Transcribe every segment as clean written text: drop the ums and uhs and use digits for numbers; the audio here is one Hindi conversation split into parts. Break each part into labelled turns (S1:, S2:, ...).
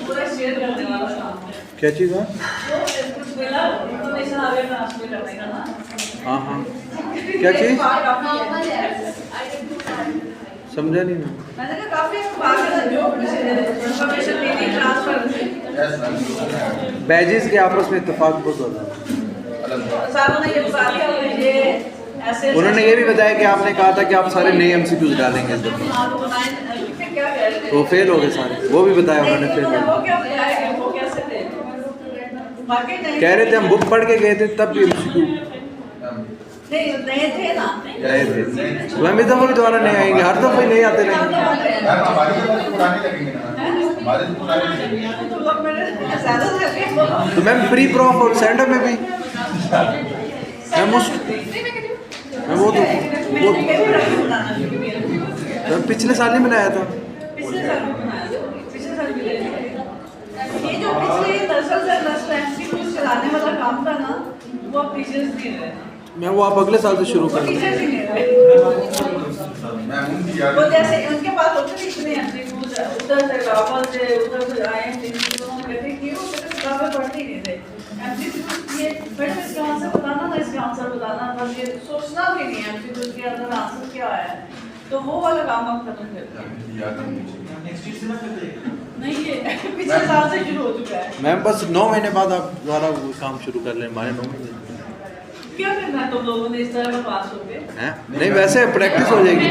S1: पूरा शेयर करने वाला काम है।
S2: क्या चीज़ है?
S1: कुछ मिला इन्फॉर्मेशन आगे ट्रांसफर करने का ना।
S2: हाँ हाँ, क्या चीज़? समझा नहीं मैं।
S1: मैंने कहा काफी जो इन्फॉर्मेशन लेनी ट्रांसफर
S2: बैजेस के आपस में इत्तेफाक बहुत होता है।
S1: सारों ने ये बता दिया ये ऐसे
S2: उन्होंने ये भी बताया कि आपने कहा था कि आप सारे नए MCQs डालेंगे इस दफा,
S1: क्या कह रहे थे?
S2: तो फेल हो गए सारे, वो भी बताया उन्होंने फेल हो
S1: वो
S2: गए।
S1: क्या बताया वो कैसे थे बाकी नहीं
S2: कह रहे थे हम बुक पढ़ के गए थे तब भी MCQ
S1: नहीं नए थे ना
S2: नए थे, तो हम इस दफा भी दोबारा नए आएंगे, हर दफा ही नए आते रहेंगे।
S1: तो लोग मेरे ज्यादा लगे
S2: तो मैम प्री प्रॉफ और सेंडर में भी मैम वो तो पिछले साल ही बनाया था।
S1: पिछले साल भी बनाया था पिछले साल भी ले लिया ये जो पिछले नस्ल से नस्ल MCQ चलाने वाला काम था ना वो अब टीचर्स नहीं रहे
S2: मैं वो आप अगले साल से शुरू कर दें।
S1: टीचर्स ही नहीं रहे वो जैसे उनके पास होते थे इतने MCQ उधर से रावल से उधर से आए थे तो हम कहते कि वो किताबें पढ़ते ही नहीं थे MCQ ये बेटा इसका आंसर बताना ना इसका आंसर बताना बस ये सोचना भी नहीं MCQ के अंदर आंसर क्या है तो वो वाला काम हम खत्म कर दिया नहीं ये पिछले साल से शुरू हो चुका है
S2: मैम बस 9 महीने बाद आप दोबारा वो काम शुरू कर लें, हमारे 9 महीने
S1: क्या करना है तुम लोगों ने इस तरह का पास हो गए
S2: हैं। नहीं वैसे प्रैक्टिस हो जाएगी।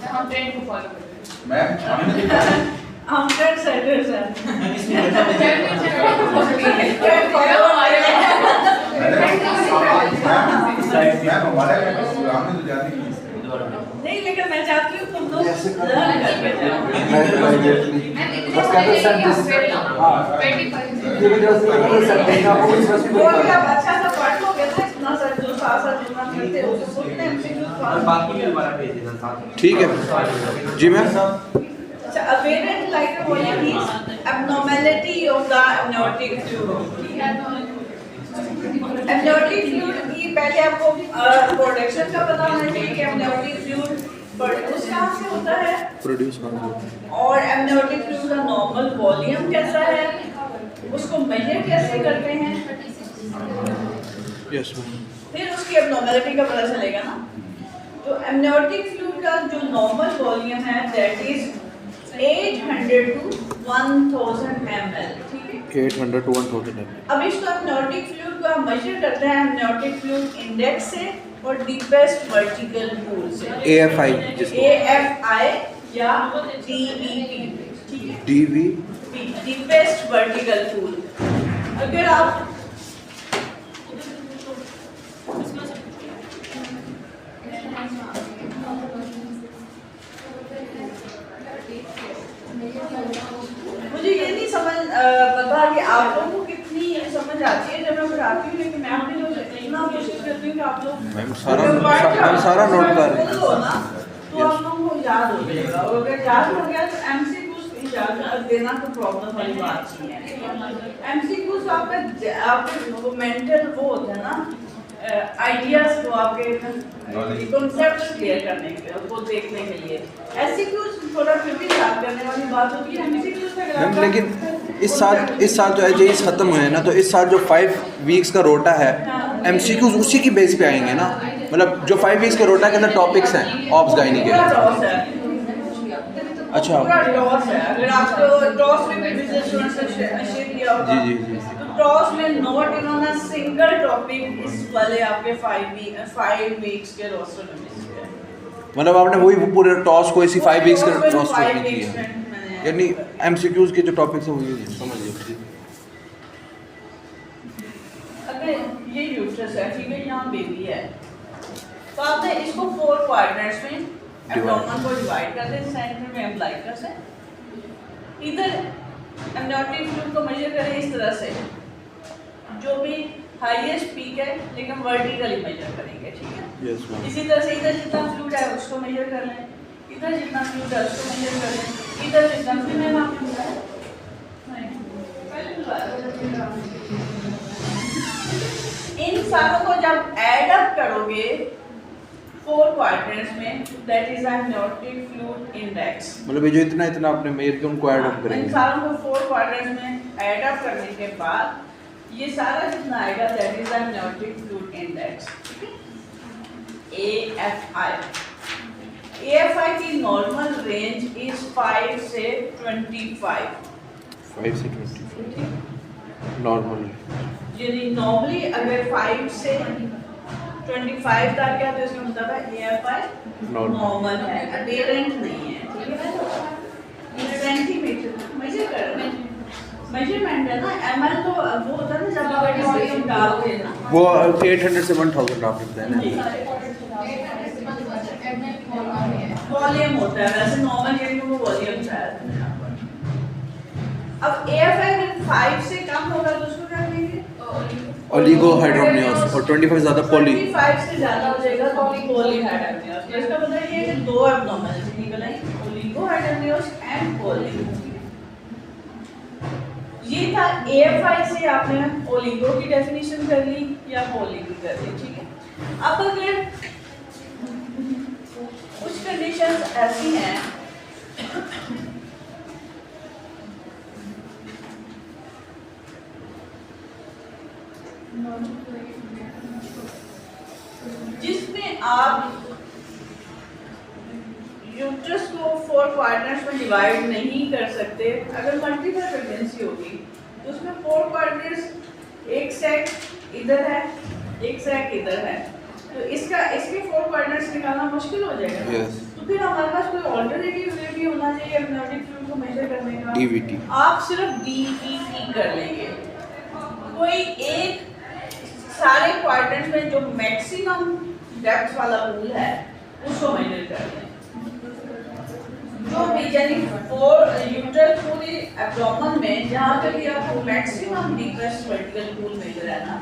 S1: हम ट्रेंड को फॉलो करते हैं हम ट्रेंड सेटर्स हैं नहीं लेकिन मैं चाहती हूँ तुम लोग अच्छा सा पढ़ लोगे ना इतना सा जो साथ जितना मिलते हो उसको
S2: ठीक है जी ma'am.
S1: Apparent like what is abnormality of the amniotic fluid. Amniotic fluid की पहले आपको प्रोडक्शन का पता होना चाहिए कि amniotic fluid प्रोड्यूस कहाँ से होता है और amniotic fluid का नॉर्मल वॉल्यूम कैसा है उसको मेजर कैसे करते हैं
S2: यस
S1: फिर उसकी abnormality का पता चलेगा ना। तो amniotic fluid का जो नॉर्मल वॉल्यूम है that is 800 to 1000 ml ठीक है
S2: 800 to 1000 ml।
S1: अब इसको amniotic fluid को हम मेजर करते हैं amniotic fluid इंडेक्स से और डीपेस्ट वर्टिकल पूल से
S2: AFI
S1: या DVP ठीक है
S2: DVP
S1: डीपेस्ट वर्टिकल पूल। अगर आप मुझे ये नहीं समझ पता कि आप लोगों को कितनी समझ आती है जब मैं पढ़ाती हूँ लेकिन मैं अपनी लोग इतना कोशिश करती हूँ कि आप लोग
S2: मैम सारा नोट कर रहे हैं
S1: तो आप लोगों को याद हो जाएगा और अगर याद हो गया तो MCQs याद देना तो प्रॉब्लम वाली बात नहीं है। MCQs आपके वो मेंटल वो होते हैं ना आइडियाज को आपके कॉन्सेप्ट्स क्लियर करने के लिए उसको देखने के लिए MCQs थोड़ा फिर भी याद करने वाली बात होती है MCQs
S2: मैम। लेकिन इस साल जो एजेस खत्म हुए हैं ना तो इस साल जो 5 वीक्स का रोटा है MCQs उसी की बेस पे आएंगे ना, मतलब जो 5 वीक्स के रोटा के अंदर टॉपिक्स हैं ऑब्स गायनी के। अच्छा
S1: पूरा टॉस है अगर आपको टॉस में भी बिजनेस स्टूडेंट्स ने शेयर किया होगा
S2: जी
S1: टॉस में नोट इन्होंने सिंगल टॉपिक इस वाले आपके 5 वीक्स के रोस्टर में मिस किया
S2: मतलब आपने वही पूरे टॉस को इसी 5 वीक्स के रोस्टर में किया यानी MCQs के जो टॉपिक्स हैं वही समझ लीजिए।
S1: अगर ये यूट्रस है ठीक है यहाँ बेबी है तो आपने इसको 4 क्वाड्रेंट्स में एब्डोमेन को डिवाइड कर दें सेंटर में अम्बिलिकस है इधर amniotic fluid को मेजर करें इस तरह से जो भी हाईएस्ट पीक है लेकिन वर्टिकली मेजर करेंगे ठीक है इसी तरह से इधर जितना फ्लूइड है उसको मेजर कर लें इधर जितना फ्लूइड है उसको मेजर कर लें इधर जितना फ्लूइड है आपने बताया इन सारों को जब ऐड अप करोगे 4 क्वाड्रेंट्स में, that is amniotic fluid index।
S2: मतलब ये जो इतना इतना आपने मेजर किया उनको ऐड अप
S1: इन
S2: करेंगे।
S1: सारों को 4 क्वाड्रेंट्स में ऐड अप करने के बाद ये सारा जितना आएगा that is amniotic fluid index, ठीक है। AFI, AFI की नॉर्मल रेंज इज 5 से 25।
S2: 5 से 25 नॉर्मल।
S1: यानी नॉर्मली अगर 5 से 25 तक गया तो इसका मतलब है AFI नॉर्मल है, अडेरेंट नहीं है, ठीक है। सेंटीमीटर मेजर कर रहे हैं, मेजरमेंट है ना, ml तो वो होता है ना जब आप वॉल्यूम डालते हैं ना,
S2: वो 800 से 1000 आपने बताया ना।
S1: वॉल्यूम होता है, वैसे नॉर्मल ये वो वॉल्यूम शायद है। अब AFI अगर 5 से कम होगा तो उसको क्या कहेंगे?
S2: ओलिगोहाइड्रोनियस, और 25 ज्यादा पॉली।
S1: 25 से ज्यादा हो जाएगा तो पॉलीहाइड्रोनियस। इसका मतलब ये है कि दो एब्नॉर्मलिटी निकल आई, ओलिगोहाइड्रोनियस एंड पॉली। ये था AFI से आपने ओलिगो की डेफिनेशन कर ली या पॉली की कर ली, ठीक है। अब अगर कुछ कंडीशंस ऐसी हैं जिसमें आप यूट्रस को 4 क्वाड्रेंट्स में डिवाइड नहीं कर सकते। अगर मल्टीपल प्रेगनेंसी होगी तो उसमें 4 क्वाड्रेंट्स, एक सेक इधर है, एक सेक इधर है, तो इसके 4 क्वाड्रेंट्स निकालना मुश्किल हो जाएगा।
S2: Yes.
S1: तो फिर हमारे पास कोई ऑल्टरनेटिव वे भी होना चाहिए amniotic fluid को मेजर करने का।
S2: DVT।
S1: आप सिर्फ DVT कर लेंगे। कोई एक सारे क्वाड्रेंट्स में जो मैक्सिमम डेप्थ वाला पूल है उसको मेजर कर लें। जो भी यानी 4 यूट्रल पूल एब्डोमेन में जहाँ पे भी आपको maximum deepest vertical pool measure है ना,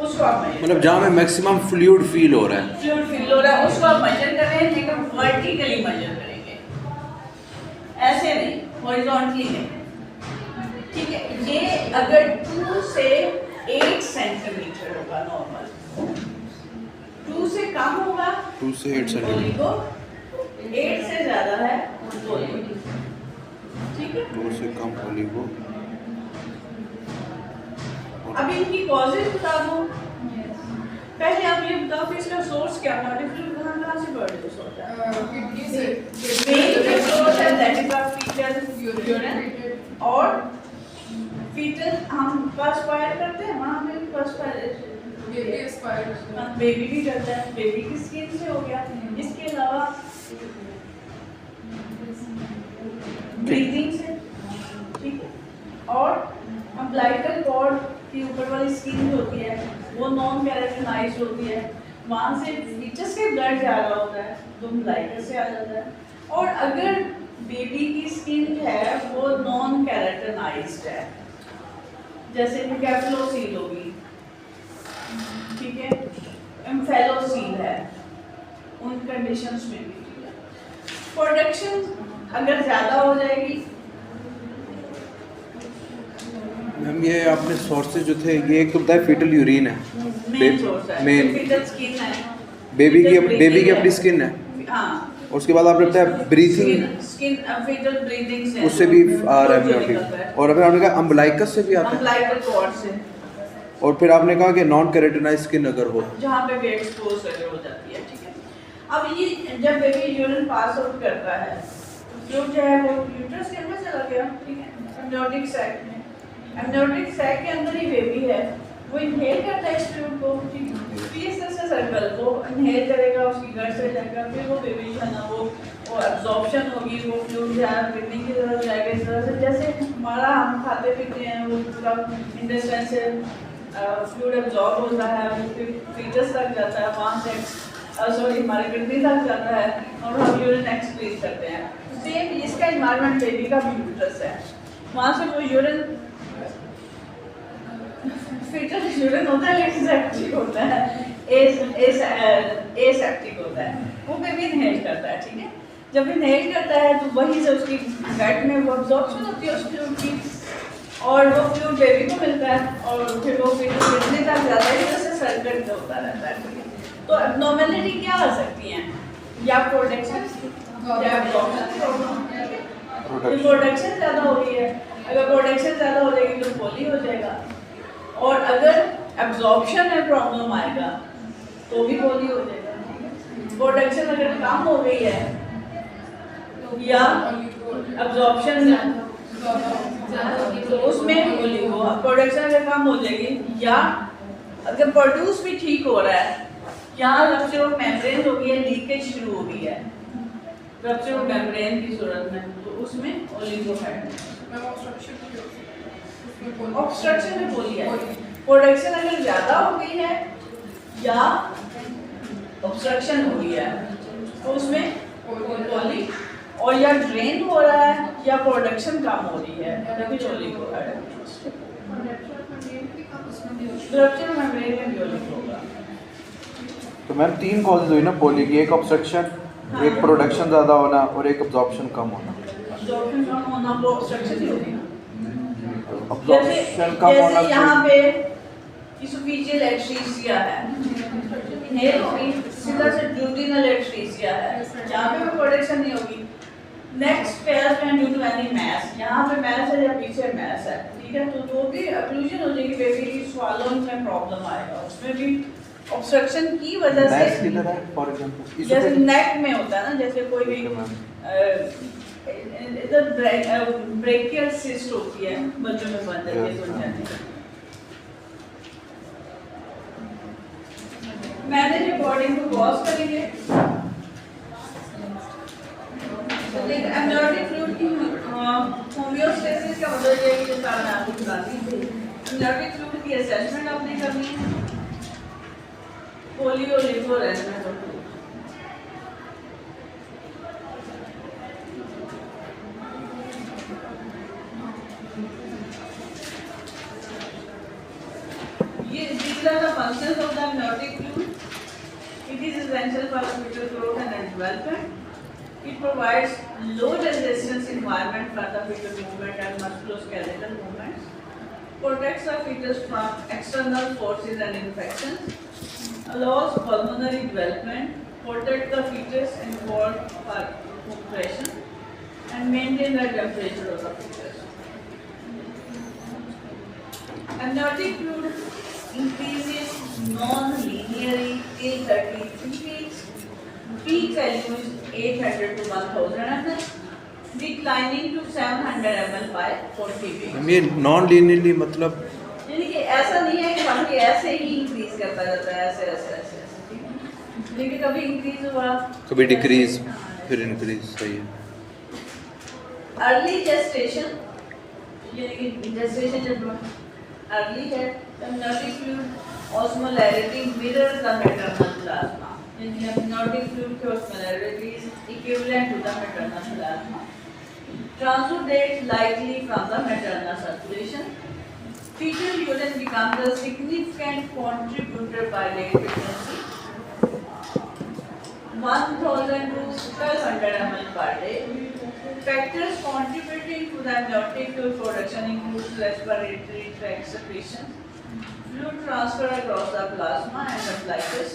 S1: उसको आप मेजर,
S2: मतलब जहाँ में मैक्सिमम फ्लूइड फील हो रहा है,
S1: फ्लूइड फील हो रहा है उसको आप मेजर करें, लेकिन वर्टिकली मेजर करेंगे, ऐसे नहीं, हॉरिजॉन्टली नहीं, ठीक है। ये अगर 2 से 8 सेंटीमीटर होगा नॉर्मल, 2 से कम होगा
S2: 2 से 8 सेंटीमीटर,
S1: ओलिगो, 8 से ज्यादा है ओलिगो, ठीक है।
S2: 2 से कम ओलिगो।
S1: अब इनकी कॉजेज बता दो। पहले आप ये बताओ कि इसका सोर्स क्या है, डिफरेंट कहाँ से प्रोड्यूस होता है। मेन सोर्स है दैट इज फीटल यूरिन, और फीटल हम पर्सपायर करते हैं, वहाँ पे पर्सपायरेशन बेबी भी करता है, बेबी की स्किन से हो गया। इसके अलावा ब्रीदिंग से, ठीक है। और अम्बिलिकल कॉर्ड की ऊपर वाली स्किन जो होती है वो नॉन केराटिनाइज्ड होती है, वहाँ से फीचर्स के ब्लड जा रहा होता है जो अम्बिलिकल से आ जाता है। और अगर बेबी की स्किन जो है वो नॉन केराटिनाइज्ड है, जैसे कि कैप्लोसील होगी, ठीक है, एम्फेलोसील है, उन कंडीशंस में भी, ठीक है। प्रोडक्शन अगर ज़्यादा हो जाएगी,
S2: मैम ये आपने सोर्सेज जो थे, ये एक तो बताया फीटल यूरिन है,
S1: मेन सोर्स है,
S2: मेन
S1: फीटल स्किन है,
S2: बेबी की अपनी स्किन है,
S1: हाँ,
S2: और उसके बाद आपने बताया ब्रीथिंग,
S1: स्किन फीटल ब्रीदिंग से,
S2: उससे भी आ रहा है amniotic, और फिर आपने कहा अम्बिलिकस से भी आता है,
S1: अम्बिलिकल कॉर्ड से,
S2: और फिर आपने कहा कि नॉन केराटिनाइज्ड स्किन अगर हो,
S1: जहाँ पे वेट एक्सपोज अगर हो जाती है, ठीक है। अब ये जब बेबी यूरिन पास आउट करता है, फ्लूइड जो है वो यूट्रस के अंदर चला गया, ठीक है, एमनियोटिक सैक में, एमनियोटिक सैक के अंदर ही बेबी है, वो इनहेल करता है इस फ्लूइड को, ठीक है। फिर इस तरह से सर्कल को इनहेल करेगा, उसकी गट से जाएगा, फिर वो बेबी जो है ना वो एब्जॉर्प्शन होगी, वो फ्लूइड जो है ब्रीदिंग की तरफ जाएगा, इस तरह से जैसे हमारा हम खाते पीते हैं वो पूरा इंटेस्टाइन से फ्लूइड एब्जॉर्ब होता है, फिर फीटस तक जाता है, वहाँ से सॉरी हमारे किडनी तक जाता है और हम यूरिन एक्सक्रीट करते हैं। सेम इसका एनवायरनमेंट बेबी का भी यूट्रस है, वहाँ से वो यूरिन फीटल यूरिन होता है लेकिन सेप्टिक होता है, एसेप्टिक होता है, वो बेबी इनहेल करता है, ठीक है। जब इनहेल करता है तो वहीं से उसकी गट में वो एब्जॉर्प्शन होती है उस फ्लूइड की, और वो फ्लूइड बेबी को मिलता है और फिर वो किडनी तक जाता है, जैसे सर्किट होता रहता है, ठीक है। तो एब्नॉर्मेलिटी क्या आ सकती हैं, या प्रोडक्शन या एब्जॉर्प्शन प्रॉब्लम। प्रोडक्शन ज़्यादा हो रही है, अगर प्रोडक्शन ज़्यादा हो जाएगी तो पोली हो जाएगा, और अगर एब्जॉर्प्शन में प्रॉब्लम आएगा तो भी पोली हो जाएगा। प्रोडक्शन अगर कम हो गई है या एब्जॉर्प्शन तो उसमें पोली हो, प्रोडक्शन अगर कम हो जाएगी या अगर प्रोड्यूस भी ठीक हो रहा है, यहाँ रप्चर ऑफ मेम्ब्रेन हो गई है, लीकेज शुरू हो गई है रप्चर ऑफ मेम्ब्रेन की सूरत में, तो उसमें ओलिगोहेड्रोसिस ऑब्स्ट्रक्शन में पोली है। प्रोडक्शन अगर ज़्यादा हो गई है या ऑब्स्ट्रक्शन हो गई है तो उसमें पोली, और या ड्रेन हो रहा है या प्रोडक्शन कम हो रही है तभी ओलिगोहेड्रोसिस। रप्चर मेम्ब्रेन में भी ओलिगो होगा।
S2: तो मैम 3 कॉजेज हुई ना पोली की, एक ऑब्स्ट्रक्शन, एक प्रोडक्शन ज़्यादा होना और एक अब्जॉर्प्शन कम होना।
S1: अब्जॉर्प्शन कम होना वो ऑब्स्ट्रक्शन ही होगी ना।
S2: अब्जॉर्प्शन कम होना
S1: जैसे यहाँ पे इसोफेजियल एस्ट्रेसिया है, इनहेल होगी, सीधा से ड्यूटेनल एस्ट्रेसिया है, यहाँ पे भी प्रोडक्शन नहीं होगी। नेक्स्ट पेयर में ड्यू टू एनी मैस, यहाँ पे मैस है या पीछे मैस है, ठीक है, तो वो भी अक्लूजन हो जाएगी, बेबी की स्वालोइंग में प्रॉब्लम आएगा, उसमें भी ऑब्स्ट्रक्शन की वजह से।
S2: मैस किधर है फॉर एग्जांपल?
S1: जैसे नेक में होता है ना, जैसे कोई भी इधर ब्रेकियल सिस्ट होती है, बच्चों में बन जाती है, सुन जाती है। मैंने रिकॉर्डिंग को पॉज करेंगे। एमनियोटिक फ्लूइड की होमियोस्टेसिस का मतलब ये है कि जैसा मैं आपको बताती थी, एमनियोटिक फ्लूइड की असेसमेंट आपने करनी है, पोलियो लिथो रेजमेंट। These are the functions of the amniotic fluid. It is essential for the fetal growth and development. It provides low resistance environment for the fetal movement and musculoskeletal movements. Protects the fetus from external forces and infections. Allows pulmonary development. Protects the fetus involved for compression and maintain the temperature of the fetus. Amniotic fluid increases non-linearly till 33 weeks. Peak value is 800 to 1000 ml, declining to 700 ml by 40 weeks.
S2: ये नॉन लीनियरली मतलब
S1: यानी कि ऐसा नहीं है कि बाकी ऐसे ही इंक्रीज करता जाता है, ऐसे ऐसे ऐसे ऐसे, ठीक है? लेकिन कभी इंक्रीज हुआ,
S2: कभी डिक्रीज, फिर इंक्रीज, सही है।
S1: अर्ली जेस्टेशन, यानी कि जेस्टेशन जब अर्ली है, amniotic fluid osmolarity mirrors the maternal plasma. In amniotic fluid की osmolarity is equivalent to the maternal plasma. Transudate likely from the maternal circulation. Fetal urine becomes a significant contributor by late pregnancy. 1000 to 1200 ml per day. Factors contributing to the amniotic fluid production include respiratory tract secretion, fluid transfer across the plasma and the flatus,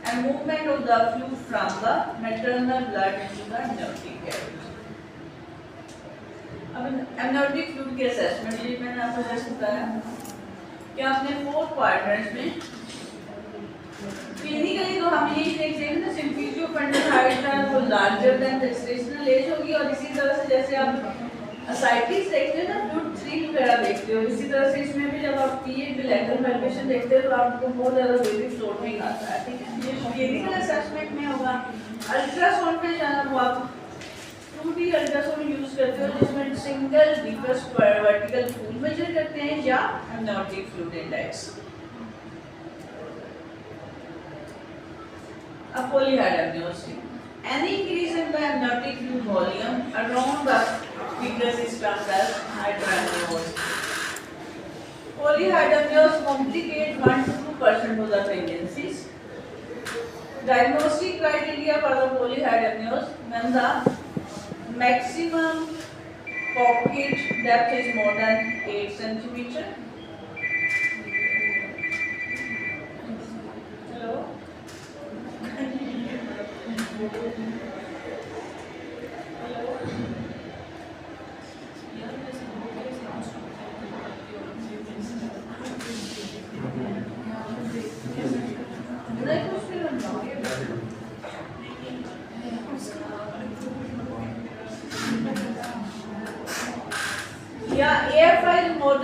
S1: and movement of the fluid from the maternal blood into the amniotic cavity. अब amniotic fluid के assessment ये मैंने आपको जैसे बताया कि आपने 4 क्वाड्रेंट्स में क्लिनिकली तो हम यही देखते हैं ना, सिम्फिजियो फंडल हाइट है वो लार्जर देन जेस्टेशनल एज होगी, और इसी तरह से जैसे आप असाइटिस देखते हैं ना, फ्लूइड 3 वगैरह देखते हो, इसी तरह से इसमें भी जब आप पीएच बिलैटरल वेल्वेशन देखते हो तो आपको बहुत ज़्यादा बेबी फ्लोटिंग आता है, ठीक है, ये क्लिनिकल असेसमेंट में होगा। अल्ट्रासाउंड पे जाना, वो आप 2D अल्ट्रासाउंड यूज करते हो जिसमें सिंगल डीपेस्ट वर्टिकल फूल मेजर करते हैं या amniotic fluid index। A polyhydramnios. Any increase in the amniotic fluid volume around the fetus is termed as hydramnios. Polyhydramnios complicate 1 to 2% of the pregnancies. Diagnostic criteria for the polyhydramnios: when the maximum pocket depth is more than 8 cm. Hello. Yeah, AFI is more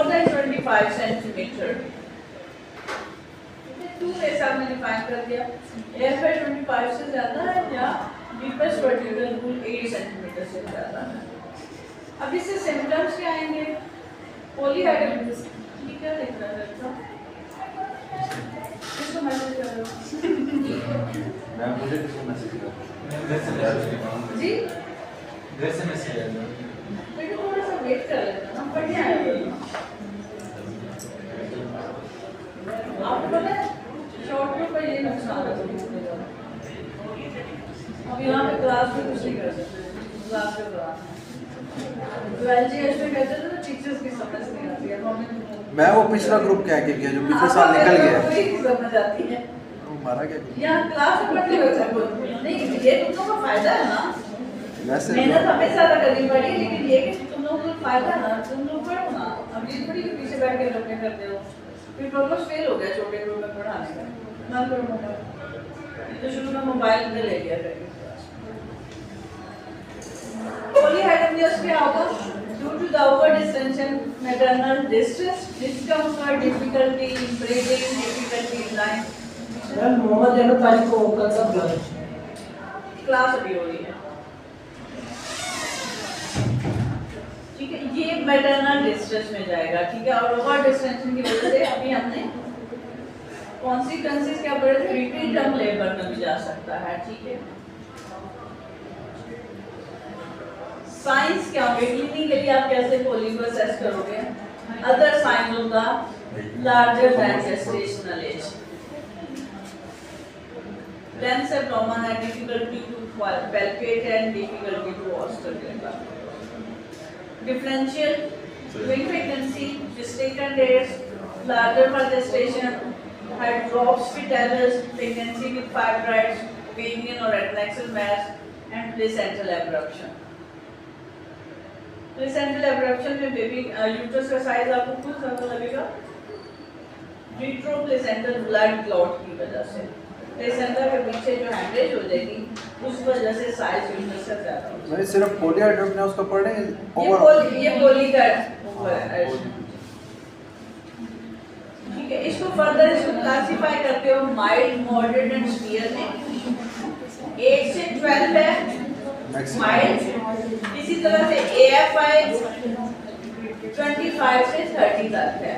S1: than 25 centimeter. To ऐसा मैंने फाइंड कर दिया। AFI 25 से ज़्यादा है या डीपेस्ट वर्टिकल रूल 8 सेंटीमीटर से ज़्यादा है। अब इससे सिम्टम्स क्या आएंगे? पॉलीहाइड्रोसिस, ये क्या लिख रहा है बच्चा? इसको मैसेज कर दो।
S2: मैं मुझे किसको मैसेज कर
S1: जी?
S2: घर से मैसेज आया था।
S1: बेटा थोड़ा सा वेट कर लेना ना, बढ़िया है। आपको पता है शॉर्ट में का ये नुकसान है। अब यहाँ पे क्लास में कुछ नहीं कर सकते, क्लास के दौरान 12GH में कहते थे ना टीचर्स की समझ नहीं आती है।
S2: मैं वो पिछला ग्रुप क्या के किया जो पिछले साल निकल गया
S1: वही समझ आती है।
S2: मारा क्या
S1: यहाँ क्लास में पढ़ते हुए नहीं, ये तुम लोगों को फायदा है ना।
S2: वैसे
S1: मेहनत हमें ज़्यादा करनी पड़ी, लेकिन ये कि तुम लोगों को फायदा है ना, तुम लोग पढ़ो ना। अब ये थोड़ी कि पीछे बैठ के लोग करते हो, फिर प्रॉब्लम फेल हो गया छोटे ग्रुप में पढ़ाने का। ना करो मोबाइल, तो शुरू में मोबाइल में ले लिया करेंगे। पॉलीहाइड्रोसिस क्या होगा? Due to the upward distension, maternal distress, discomfort, difficulty in breathing, difficulty in life.
S3: Ma'am Mohammad Zainab Tariq को कल सब
S1: क्लास अभी हो रही है, ठीक है। ये मैटरनल डिस्ट्रेस में जाएगा, ठीक है। और ओवर डिस्टेंशन की वजह से अभी हमने कॉन्सिक्वेंसेस क्या पढ़े थे? प्रीटर्म लेबर में भी जा सकता है, ठीक है। साइंस क्या होंगे? क्लीनिंग के लिए आप कैसे पोली को असेस करोगे? Other science of the larger than gestational as, dense abdomen and difficulty to palpate and difficulty to auscultate. Differential twin pregnancy, gestational days, larger for gestation, had drops fetalis, pregnancy with fibroids, venian or adnexal mass, and placental abruption. Placental abruption में बेबी यूट्रस का साइज आपको खुद ज़्यादा लगेगा retroplacental blood clot की वजह से। प्लेसेंटा के पीछे जो हैमरेज हो जाएगी उस वजह से साइज यूट्रस का ज़्यादा हो जाएगा।
S2: मैं सिर्फ पॉलीहाइड्रोसिस ने उसका पढ़े
S1: ये पोली का ठीक है। इसको फर्दर इसको क्लासिफाई करते हो माइल्ड, मॉडरेट एंड सीवियर में। 8 से 12 है माइल्ड, इसी तरह से AFI 25 से 30 तक है।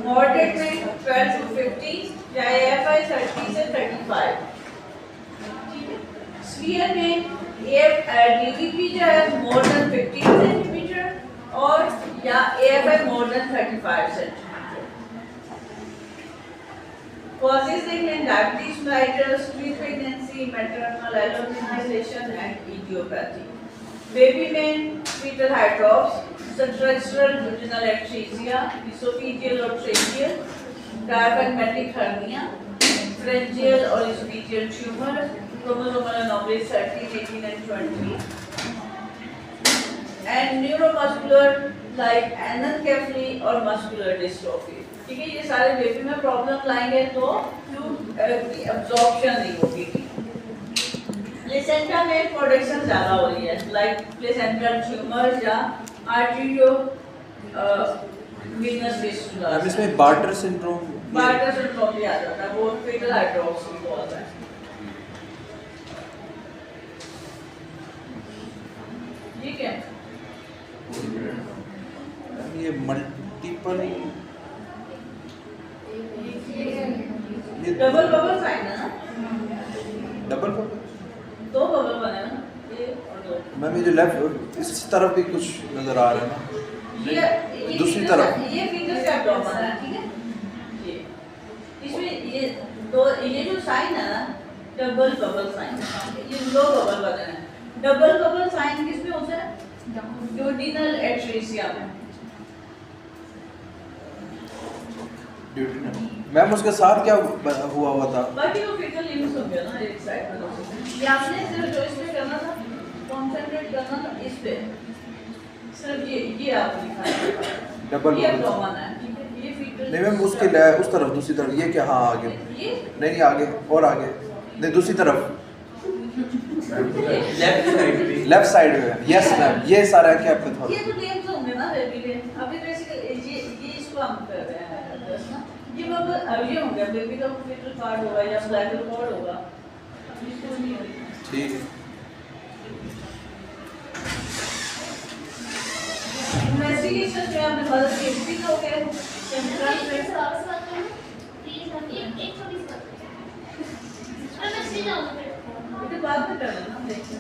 S1: मॉडरेट में 12 to 50 या AFI 30 से 35, ठीक है। सीवियर में DVP जो है मोर देन 15 सेंटीमीटर और या AFI more than 35 centimetre. Causes देख लें diabetes mellitus, pregnancy, maternal alloimmunisation and idiopathy. Baby में fetal hydrops, substructural vaginal atresia, esophageal or tracheal, diaphragmatic hernia, pharyngeal or esophageal tumor, chromosomal anomalies 13, 18 and 20, and neuromuscular like anencephaly or muscular dystrophy। ठीक है, ये सारे बेबी में प्रॉब्लम लाएंगे तो एब्जॉर्प्शन नहीं होगी। प्लेसेंटा में प्रोडक्शन ज़्यादा हो रही है, लाइक प्लेसेंटल ट्यूमर या आर्टेरियो वीनस फिस्टुला।
S2: अब इसमें बार्टर सिंड्रोम
S1: भी आ जाता है, वो फेटल हाइड्रोप्स भी बहुत है। ठीक है,
S2: ये मल्टीपल
S1: ये डबल बबल साइन है ना?
S2: डबल बबल
S1: दो बबल बने ना, ये और दो।
S2: मैम ये जो लेफ्ट इस तरफ भी कुछ नजर आ रहा है ना, दूसरी तरफ
S1: ये फिंगर से एब्डोमेन है, ठीक है। ये इसमें ये दो, ये जो साइन है ना डबल बबल साइन, ये दो बबल बने हैं। डबल बबल साइन किसमें होता है? ड्यूडिनल एट्रेसिया में।
S2: मैम उसके साथ क्या हुआ था?
S1: बाकी वो फिजिकल लिम्स हो गया ना एक साइड में। ये आपने सिर्फ जो इस पे करना था, कंसंट्रेट करना था इस पे, सिर्फ ये आप दिखाया
S2: डबल
S1: ये एब्डोमेन है, ठीक है, ये फिजिकल
S2: नहीं मैम उसके उस तरफ दूसरी तरफ ये क्या? हाँ आगे
S1: ये
S2: नहीं आगे और आगे नहीं दूसरी तरफ लेफ्ट साइड में। यस मैम ये सारा क्या पे था?
S1: ये तो लिम्स होंगे ना बेबी के। अभी बेसिकली ये इसको हम कर रहे हैं बस ना, ये मतलब ये हो गया बेबी का फिजिकल पार्ट होगा या ब्लैडर कॉर्ड होगा, इसको नहीं होगा।
S2: ठीक है।
S1: इन्वेस्टिगेशन में आपने मदद की थी तो क्या सेंट्रल में इधर बात में करना ना देखिए।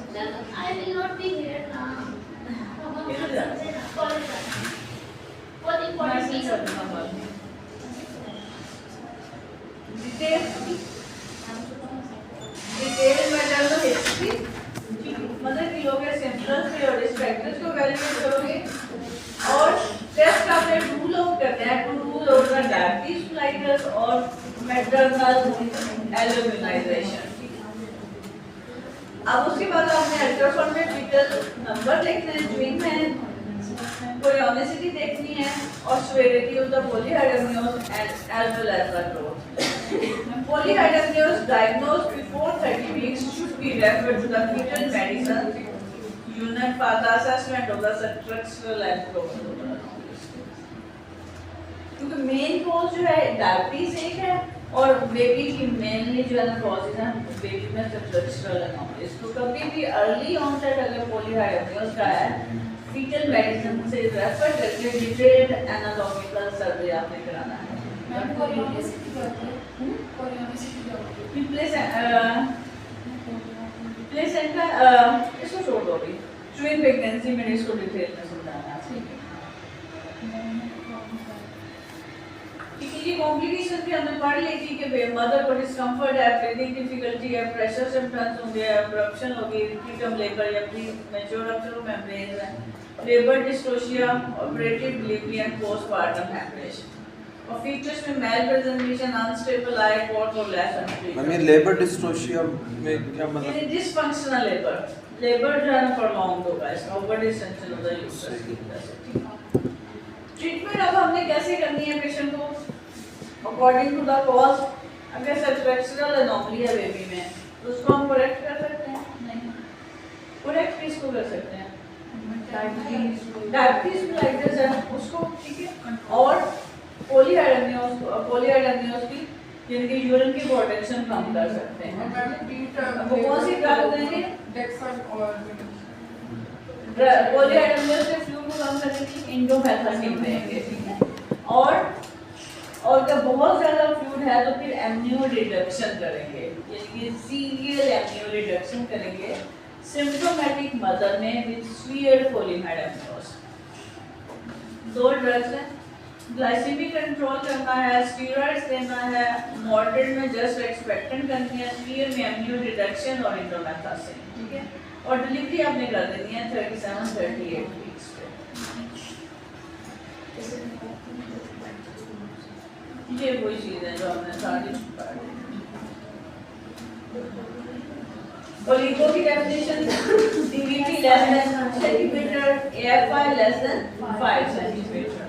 S4: I will not be here now.
S1: इधर जा।
S4: What important
S1: मैसेज
S4: piece
S1: कर
S4: of
S1: देना बाद में। डिटेल में डाल दो हिस्ट्री, मतलब कि लोग सेंट्रल पे और इस फैक्टर्स को वैलिडेट करोगे और टेस्ट आपने रूल आउट करना है, to rule out the diabetes फ्लाइटस और मैटरनल एल्यूमिनाइजेशन। अब उसके बाद आपने अल्ट्रासाउंड में विटल नंबर देखना है, ट्विन है, कोरियोनिसिटी देखनी है और severity of the polyhydramnios as well as the growth. Polyhydramnios diagnosed before 30 weeks should be referred to the fetal medicine unit for the assessment of the structural and procedural anomalies. क्योंकि मेन कॉज जो है डायबिटीज एक है और बेबी की मेनली जो है ना कॉज है बेबी में स्ट्रक्चरल एनोमलीज। तो कभी भी अर्ली ऑनसेट अगर पॉलीहाइड्रोनियोस का है फीटल मेडिसिन से रेफर करके डिटेल्ड एनाटॉमिकल सर्वे आपने कराना है।
S5: मैम कोरियोनिसिटी क्या होती है? कोरियोनिसिटी क्या होती
S1: प्लेसेंटा इसको छोड़ दो अभी, ट्विन प्रेगनेंसी में इसको डिटेल में समझाना है, ठीक है। क्योंकि ये कॉम्प्लिकेशन भी हमने पढ़ ली थी कि मदर को डिस्कम्फर्ट है, ब्रीदिंग डिफिकल्टी है, प्रेशर सिम्पटम्स होंगे, अब्रप्शन होगी, प्रीटर्म लेबर या premature rupture of membrane है, labour dystocia, operative delivery and postpartum haemorrhage. और फीचर्स में मेल प्रेजेंटेशन, अनस्टेबल आई पोर्ट और लेस अनस्टेबल।
S2: मैम ये लेबर डिस्ट्रोशिया में क्या मतलब?
S1: ये डिसफंक्शनल लेबर जो है प्रोलॉन्ग होगा, इसका over distension of the uterus की वजह से। ट्रीटमेंट अब हमने कैसे करनी है पेशेंट को अकॉर्डिंग टू द कॉज। अगर स्ट्रक्चरल एनोमली है बेबी में तो उसको हम करेक्ट कर सकते हैं, नहीं करेक्ट किसको कर सकते हैं? डायबिटीज मेलाइटिस है उसको, ठीक है। और पॉलीहाइड्रोनियोस की जिनकी यूरिन की प्रोटेक्शन कम कर सकते हैं। वो कौन सी ड्रग देंगे? पॉलीहाइड्रोनियोस के फ्लू को कम करने की इंडोमेथासिन देंगे, ठीक है। और जब बहुत ज़्यादा फ्लूइड है तो फिर एमनियो रिडक्शन करेंगे, यानी कि सीरियल एमनियो रिडक्शन करेंगे सिम्प्टोमेटिक मदर में विद सीवियर पॉलीहाइड्रोनियोस। दो ड्रग्स हैं, ग्लाइसेमिक कंट्रोल करना है, स्टीरॉइड्स देना है, मॉडरेट में जस्ट एक्सपेक्टेंट करनी है, सीवियर में एमनियो रिडक्शन और इंडोमेथासिन, ठीक है। और डिलीवरी आपने कर देनी है 37-38 वीक्स पे। ये वही चीज है जो हमने सारी पढ़ी। ओलिगो की definition DVT less than centimetre, AFI less than 5 centimetre.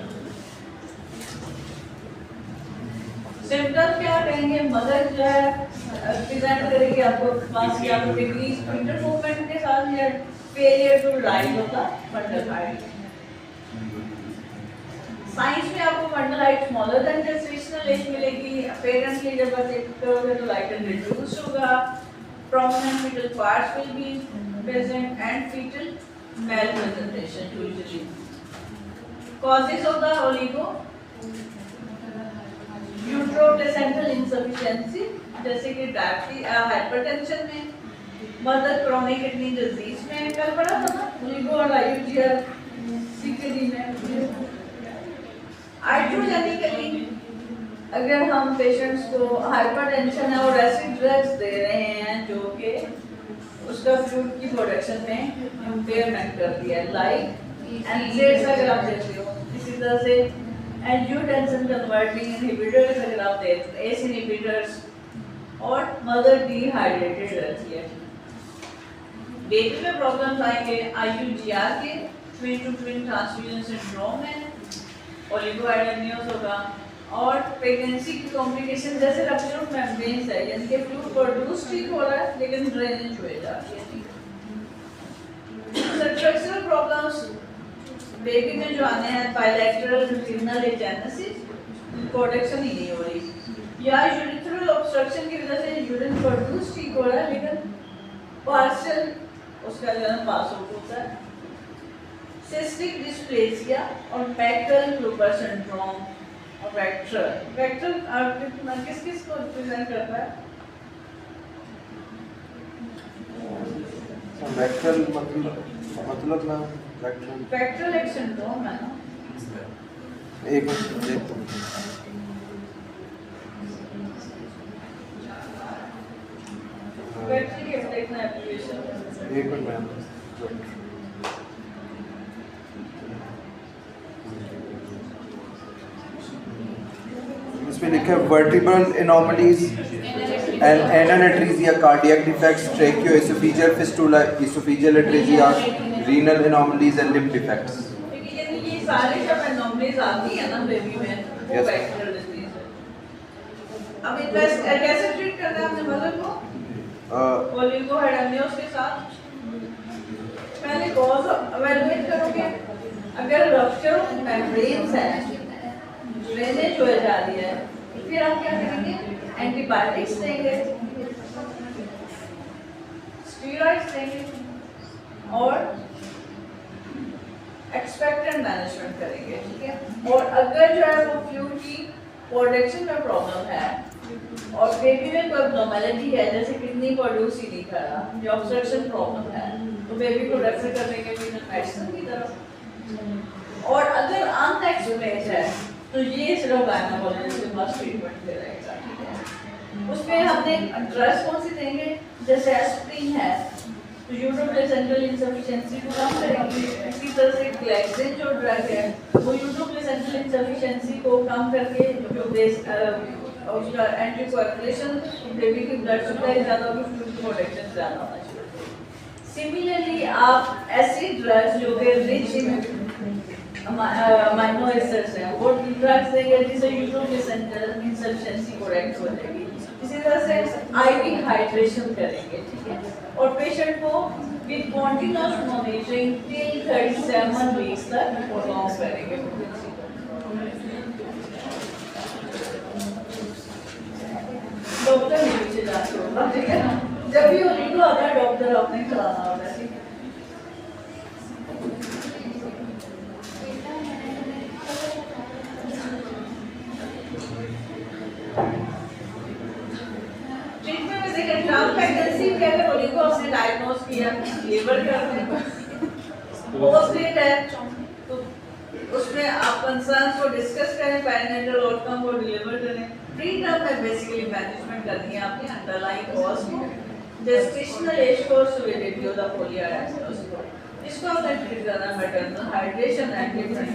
S1: Symptoms क्या कहेंगे? मदर जो है प्रेजेंट करेगी आपको पास की आपको डिक्रीज इंटर मूवमेंट के साथ या फेलियर टू राइज होता बंडल हाइट। साइंस में आपको fundal height smaller than gestational age मिलेगी। अपेरेंटली जब आप चेक करोगे तो लाइट रिड्यूस होगा, prominent fetal parts will be present and fetal malpresentation usually. Causes of the oligo uteroplacental insufficiency जैसे कि डायबिटीज, हाइपरटेंशन में, मदर क्रोनिक किडनी डिजीज में, कल पढ़ा था ना ओलिगो और आईयूजीआर सीकेडी में। हाइड्रोजेनिकली अगर हम पेशेंट्स को हाइपरटेंशन है और एसिड ड्रग्स दे रहे हैं जो कि उसका फ्लूइड की प्रोडक्शन में इम्पेयरमेंट कर दिया है, लाइक एनजेड्स अगर आप देते हो, इसी तरह से angiotensin converting inhibitors अगर आप देखें ACE inhibitors और मदर डिहाइड्रेटेड रहती है। बेबी में प्रॉब्लम्स आएंगे IUGR के twin to twin transfusion syndrome है, ओलिगोएडेनियोस होगा और प्रेगनेंसी की कॉम्प्लिकेशन जैसे रप्चर ऑफ मेम्ब्रेन्स है, यानी कि फ्लूइड प्रोड्यूस ठीक हो रहा है लेकिन ड्रेनेज हो जा रही है। स्ट्रक्चरल प्रॉब्लम्स बेबी में जो आने हैं बायलैटरल रीनल एजेनेसिस, प्रोडक्शन ही नहीं हो रही या यूरिथ्रल ऑब्स्ट्रक्शन की वजह से यूरिन प्रोड्यूस ठीक हो रहा है लेकिन पार्शियल उसका जो है पास आउट होता है। सिस्टिक डिस्प्लेसिया और पैक्टल क्लूपर सिंड्रोम और वेक्टर किस किस को रिप्रेजेंट करता है?
S2: वेक्टर मतलब ना
S1: वेक्टर एक सिंड्रोम है ना।
S2: एक मिनट
S1: वेक्टर की देखना एप्लीकेशन
S2: एक मिनट मैम इसमें लिखा है vertebral anomalies and aneurysmia, cardiac defects, tracheoesophageal fistula, esophageal atresia, renal anomalies and lip defects.
S1: ये सारे जब एनोमलीज आती है ना बेबी में वो
S2: Yes.
S1: वेक्टर डिजीज है। अब इन्वेस्ट कैसे ट्रीट करना है आपने मदर को? ओलिगोएडेनियोस के साथ पहले कॉज एवेलुएट करोगे। अगर रप्चर ऑफ मेम्ब्रेन्स है, ड्रेनेज हो जा रही है, फिर आप क्या करेंगे? एंटीबायोटिक्स देंगे, स्टेरॉइड्स देंगे और एक्सपेक्टेंट मैनेजमेंट करेंगे, ठीक है। और अगर जो है वो फ्लूइड की प्रोडक्शन में प्रॉब्लम है और बेबी में कोई एब्नॉर्मैलिटी है जैसे किडनी प्रोड्यूस ही नहीं कर रहा या ऑब्स्ट्रक्शन प्रॉब्लम है तो बेबी को रेफर करने के लिए मेडिसिन की तरफ। और अगर अनएक्सप्लेन्ड है तो ये सिर्फ गायनेकोलॉजिस्ट के पास ट्रीटमेंट दे रहेगा, ठीक है। उसमें हमने ड्रग्स कौन सी देंगे? जैसे एस्प्रिन है तो यूट्रोप्लेसेंटल इंसफिशिएंसी को कम करेगी। इसी तरह से ग्लैक्सिन जो ड्रग है वो यूट्रोप्लेसेंटल इंसफिशिएंसी को कम करके जो उसका एंटीकोएगुलेशन बेबी की ब्लड सप्लाई ज़्यादा होगी, फ्लूइड प्रोडक्शन ज़्यादा होना चाहिए। सिमिलरली आप ऐसी ड्रग्स जो कि रिच इन अमाइनो एसिड्स हैं वो ड्रग्स देंगे जिससे यूट्रोप्लेसेंटल इंसफिशिएंसी करेक्ट हो जाएगी। इसी तरह से आईवी हाइड्रेशन करेंगे, ठीक है। और पेशेंट को with continuous monitoring till 37 weeks तक प्रोलॉन्ग करेंगे। डॉक्टर के पीछे जाते हो, ठीक है ना। जब भी उनको आता है डॉक्टर अपने कराना होता है, ठीक है। ट्रीटमेंट में देखिए ट्रांस प्रेगनेंसी के अगर ओलिगो आपने डायग्नोज किया लेबर करते पोस्ट डेट है तो उसमें आप कंसर्न्स को डिस्कस करें, पेरिनेटल आउटकम को डिलीवर करें। प्री टर्म में बेसिकली मैनेजमेंट करनी है आपने अंडरलाइंग कॉज को, जेस्टेशनल एज को, सुवेलिटी ऑफ द पोलियाडाइसिस को, इसको आपने ट्रीट करना मैटरनल हाइड्रेशन एंड डिफरेंट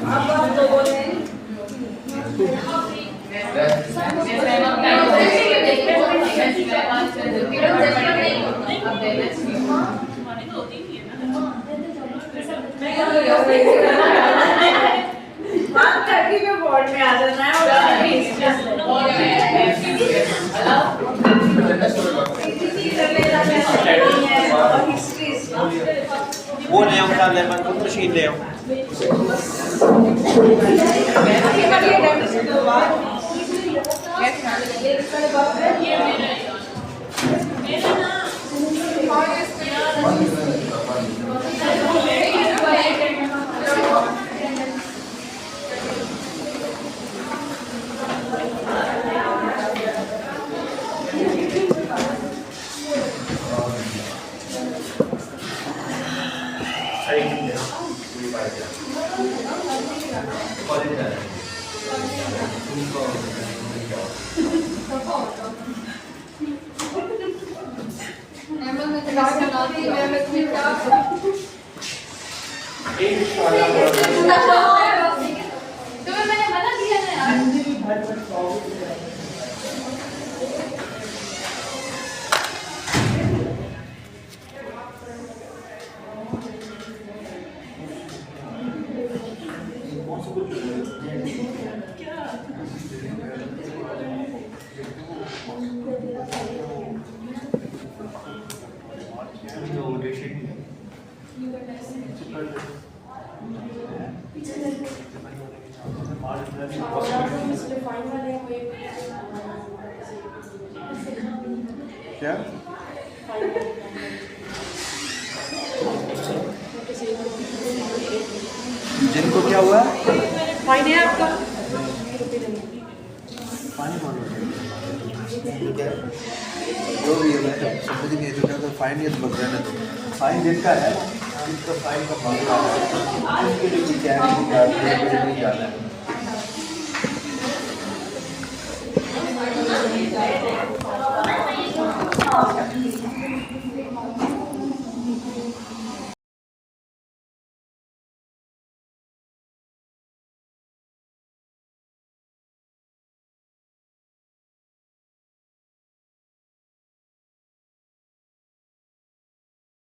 S1: अब आप लोगों ने बोर्ड में आ जाना है और हिस्ट्री
S6: वो ले आऊँ क्या लेमन को मशीन ले आऊँ
S5: बनाती मैं तुम्हें क्या तुम्हें मैंने मना किया ना यार
S3: जिंदगी भर पर पाओगे
S2: क्या जिनको क्या हुआ
S3: फाइन है आपका
S2: ठीक है जो भी है मैं समझ नहीं तो क्या तो फाइन ये तो बग जाना तो फाइन जिनका है जिसका फाइन का मामला है उसके लिए क्या नहीं जाना है